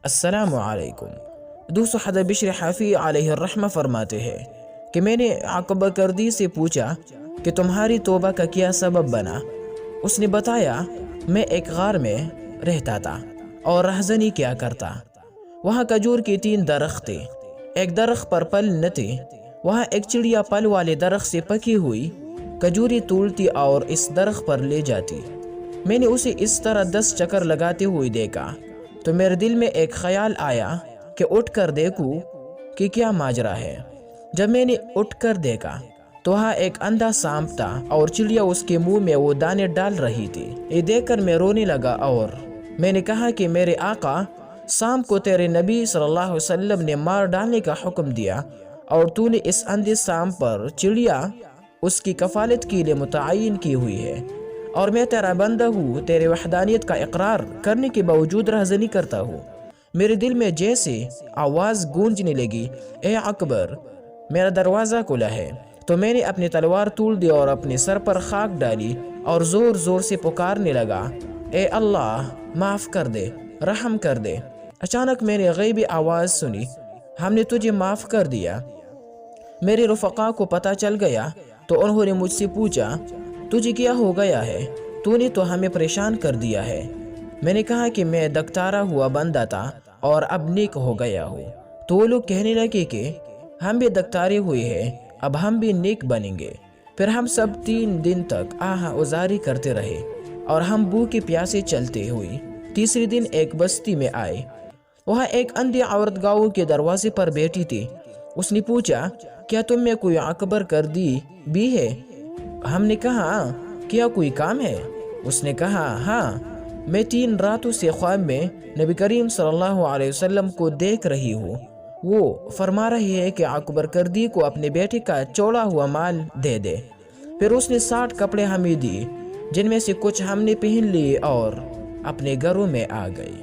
السلام علیکم۔ دوست حضرت بشر حافی علیہ الرحمہ فرماتے ہیں کہ میں نے عقبہ کردی سے پوچھا کہ تمہاری توبہ کا کیا سبب بنا؟ اس نے بتایا، میں ایک غار میں رہتا تھا اور رہزنی کیا کرتا۔ وہاں کھجور کے 3 درخت تھے، ایک درخت پر پھل نہ تھے۔ وہاں ایک چڑیا پھل والے درخت سے پکی ہوئی کھجوری توڑتی اور اس درخت پر لے جاتی۔ میں نے اسے اس طرح 10 چکر لگاتے ہوئے دیکھا تو میرے دل میں ایک خیال آیا کہ اٹھ کر دیکھوں کہ کیا ماجرا ہے۔ جب میں نے اٹھ کر دیکھا تو وہاں ایک اندھا سانپ تھا اور چڑیا اس کے منہ میں وہ دانے ڈال رہی تھی۔ یہ دیکھ کر میں رونے لگا اور میں نے کہا کہ میرے آقا، سانپ کو تیرے نبی صلی اللہ علیہ وسلم نے مار ڈالنے کا حکم دیا اور تو نے اس اندھے سانپ پر چڑیا اس کی کفالت کے لیے متعین کی ہوئی ہے، اور میں تیرا بندہ ہوں، تیرے وحدانیت کا اقرار کرنے کے باوجود رہزنی کرتا ہوں۔ میرے دل میں جیسے آواز گونجنے لگی، اے اکبر، میرا دروازہ کھلا ہے۔ تو میں نے اپنی تلوار توڑ دی اور اپنے سر پر خاک ڈالی اور زور زور سے پکارنے لگا، اے اللہ، معاف کر دے، رحم کر دے۔ اچانک میں نے غیبی آواز سنی، ہم نے تجھے معاف کر دیا۔ میرے رفقا کو پتہ چل گیا تو انہوں نے مجھ سے پوچھا، تجھے کیا ہو گیا ہے؟ تو نے تو ہمیں پریشان کر دیا ہے۔ میں نے کہا کہ میں دکتارا ہوا بندہ تھا اور اب نیک ہو گیا ہوں۔ تو وہ لوگ کہنے لگے کہ ہم بھی دکتارے ہوئے ہیں، اب ہم بھی نیک بنیں گے۔ پھر ہم سب 3 دن تک آہ ازاری کرتے رہے اور ہم بھوکے پیاسے چلتے ہوئے تیسرے دن ایک بستی میں آئے۔ وہاں ایک اندھی عورت گاؤں کے دروازے پر بیٹھی تھی۔ اس نے پوچھا، کیا تم میں کوئی عقبہ کردی بھی ہے؟ ہم نے کہا، کیا کوئی کام ہے؟ اس نے کہا، ہاں، میں 3 راتوں سے خواب میں نبی کریم صلی اللہ علیہ وسلم کو دیکھ رہی ہوں۔ وہ فرما رہی ہے کہ عقبہ کردی کو اپنے بیٹے کا چوڑا ہوا مال دے دے۔ پھر اس نے 60 کپڑے ہمیں دیے، جن میں سے کچھ ہم نے پہن لیے اور اپنے گھروں میں آ گئے۔